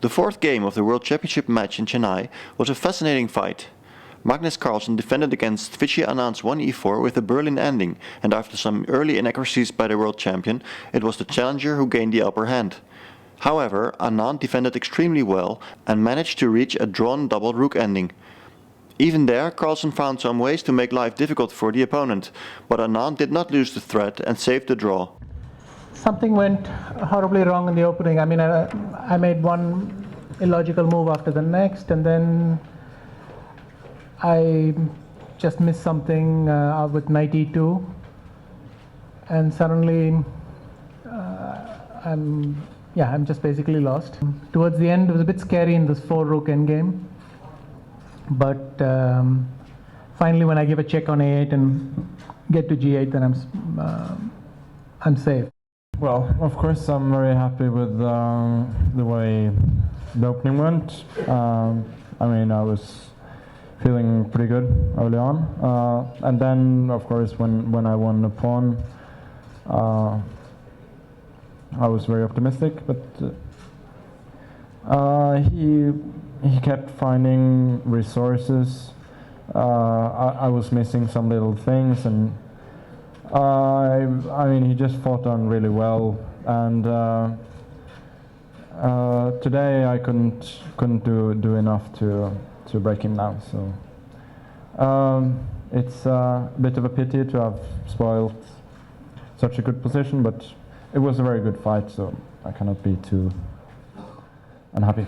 The fourth game of the World Championship match in Chennai was a fascinating fight. Magnus Carlsen defended against Fitchy Anand's 1e4 with a Berlin ending, and after some early inaccuracies by the world champion, it was the challenger who gained the upper hand. However, Anand defended extremely well and managed to reach a drawn double rook ending. Even there, Carlsen found some ways to make life difficult for the opponent, but Anand did not lose the thread and saved the draw. Something went horribly wrong in the opening. I mean, I made one illogical move after the next, and then I just missed something with knight e2, and suddenly I'm just basically lost. Towards the end, it was a bit scary in this 4-rook endgame, but finally, when I give a check on a8 and get to g8, then I'm safe. Well, of course, I'm very happy with the way the opening went. I mean, I was feeling pretty good early on, and then, of course, when I won the pawn, I was very optimistic. But he kept finding resources. I was missing some little things, and I mean, he just fought on really well, and today I couldn't do enough to break him down. So it's a bit of a pity to have spoiled such a good position, but it was a very good fight, so I cannot be too unhappy.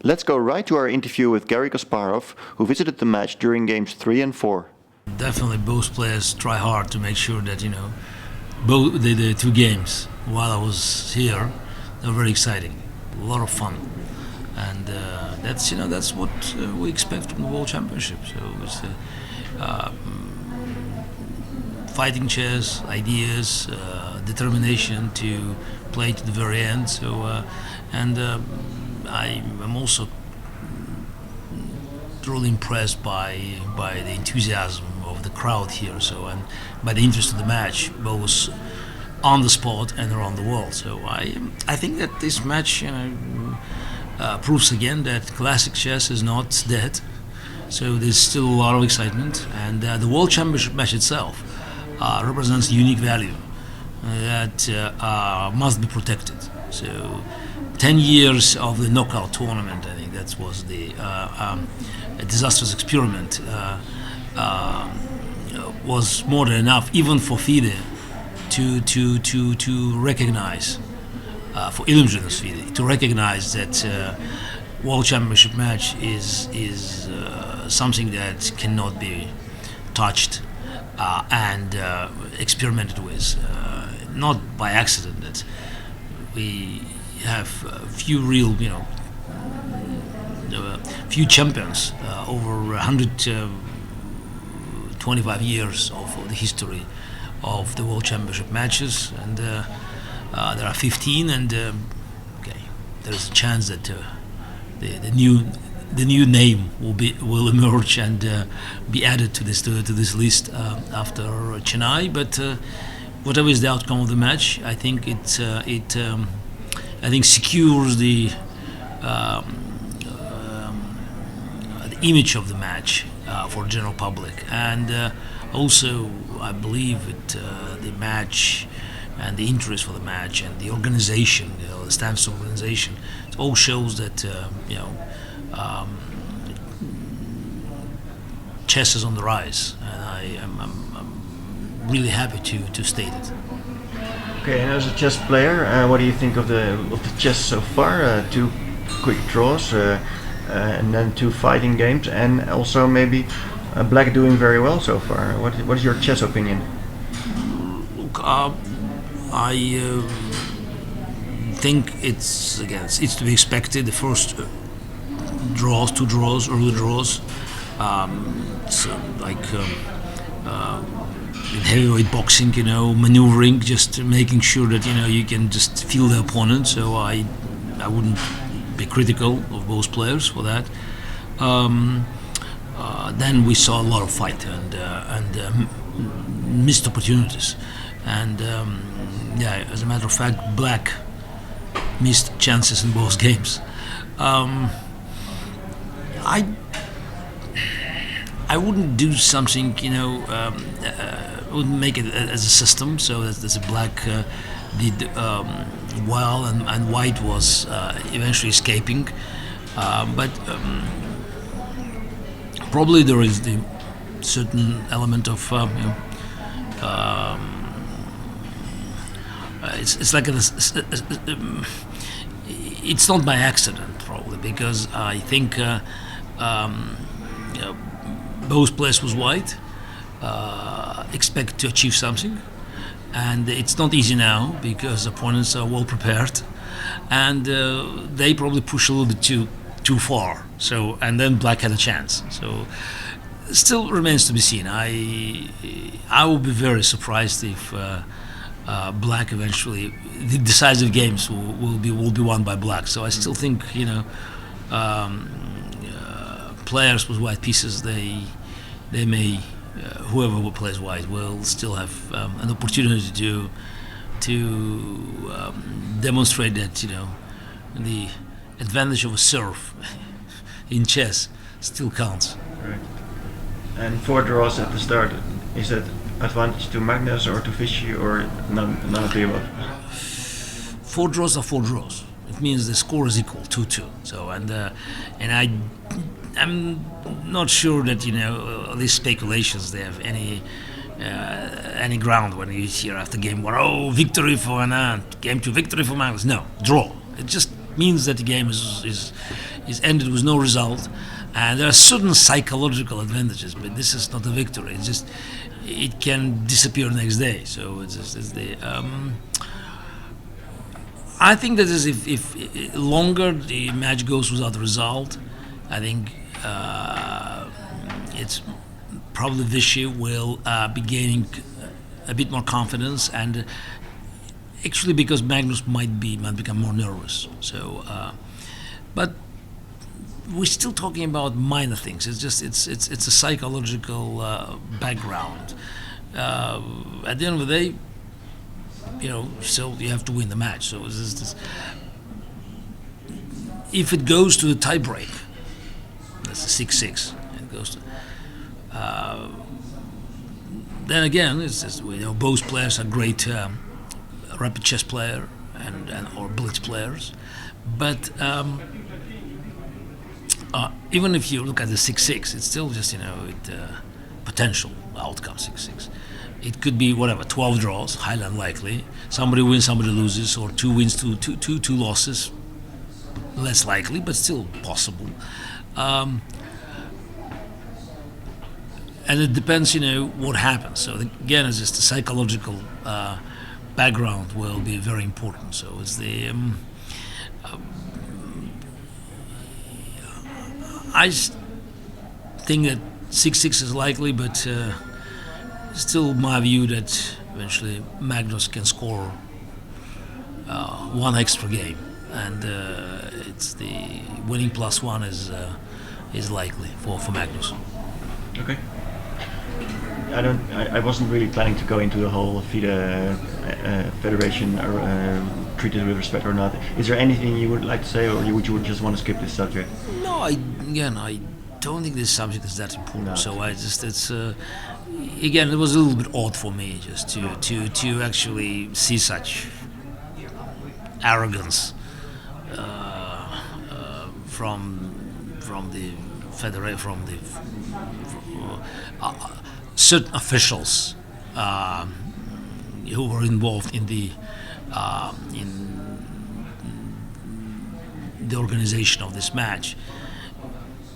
Let's go right to our interview with Garry Kasparov, who visited the match during games 3 and 4. Definitely both players try hard to make sure that, both the two games while I was here, they were very exciting, a lot of fun, and that's what we expect from the World Championship. So it's fighting chess, ideas, determination to play to the very end. So I'm also truly impressed by the enthusiasm of the crowd here, and by the interest of the match, both on the spot and around the world. So I think that this match proves again that classic chess is not dead. So there's still a lot of excitement, and the World Championship match itself represents unique value that must be protected. So 10 years of the knockout tournament, I think that was a disastrous experiment, was more than enough, even for FIDE, to recognize, for Illusionist FIDE, to recognize that World Championship match is something that cannot be touched and experimented with, not by accident. That we have few real, few champions over 125 years of the history of the World Championship matches, and there are 15, and there is a chance that the new name will emerge and be added to this list after Chennai. But whatever is the outcome of the match, I think it secures the image of the match for the general public, and also I believe the match and the interest for the match and the organization, the stance of organization, it all shows that chess is on the rise, and I'm really happy to state it. Okay, and as a chess player, what do you think of the chess so far? 2 quick draws, and then 2 fighting games, and also maybe Black doing very well so far. What is your chess opinion? Look, I think it's to be expected. The first draws, 2 draws, early draws, in heavyweight boxing, maneuvering, just making sure that you can just feel the opponent. So I wouldn't be critical of both players for that. Then we saw a lot of fight and missed opportunities, and as a matter of fact, Black missed chances in both games. I wouldn't do something, wouldn't make it as a system. So there's a black did well, and white was eventually escaping. But probably there is the certain element of it's like it's not by accident, probably, because I think both players was white, expect to achieve something, and it's not easy now because opponents are well prepared, and they probably push a little bit too far. So, and then black had a chance. So, still remains to be seen. I will be very surprised if black eventually, the decisive games will be won by black. So I still think players with white pieces, they may whoever plays white will still have an opportunity to demonstrate that the advantage of a serve in chess still counts. Right. And 4 draws at the start, is that advantage to Magnus or to Vichy, or none of the above? 4 draws are 4 draws. It means the score is equal, 2-2. So I'm not sure that these speculations they have any ground when you hear after game 1, oh, victory for Anand, game 2, victory for Magnus. No, draw. It just means that the game is ended with no result, and there are certain psychological advantages, but this is not a victory. It's just it can disappear next day. So it's the. I think that is if longer the match goes without a result, I think it's probably Vichy will be gaining a bit more confidence, and actually because Magnus might become more nervous. So, but we're still talking about minor things. It's just it's a psychological background. At the end of the day, still you have to win the match. So if it goes to the tiebreak, that's a 6-6. It goes to. Then again, both players are great rapid chess player and or blitz players, but even if you look at the 6-6, it's still just potential outcome 6-6. It could be whatever 12 draws, highly unlikely. Somebody wins, somebody loses, or 2 wins, two losses, less likely, but still possible. And it depends, what happens. So again, it's just the psychological background will be very important. So it's the I think that 6-6 is likely, but still my view that eventually Magnus can score 1 extra game, and it's the winning +1 is likely for Magnus. Okay. I wasn't really planning to go into the whole FIDE federation treated with respect or not. Is there anything you would like to say, or would you just want to skip this subject? No, I don't think this subject is that important. No. So again, it was a little bit odd for me just to actually see such arrogance from the federation, from the certain officials who were involved in the organization of this match.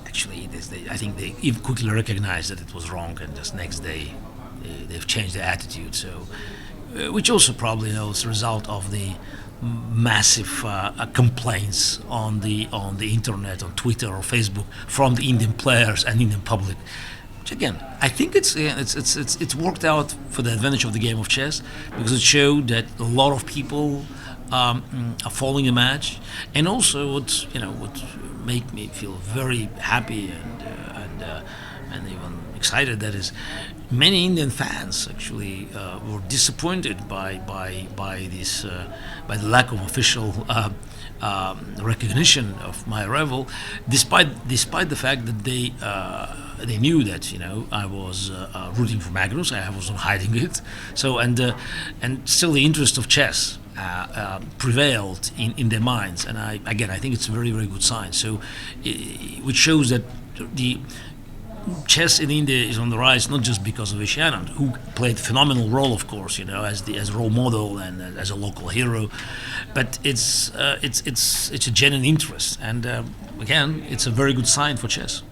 Actually, I think they even quickly recognized that it was wrong, and just next day they've changed their attitude. So, which also probably is a result of the massive complaints on the internet, on Twitter or Facebook, from the Indian players and Indian public. Which again, I think it's worked out for the advantage of the game of chess, because it showed that a lot of people are following the match, and also what make me feel very happy and even excited, that is many Indian fans actually were disappointed by this by the lack of official recognition of my arrival, despite the fact that they knew that I was rooting for Magnus. I was not hiding it. So and still the interest of chess prevailed in their minds, and I think it's a very, very good sign. So which shows that the chess in India is on the rise, not just because of Vishy Anand, who played a phenomenal role, of course, as role model and as a local hero, but it's a genuine interest, and again, it's a very good sign for chess.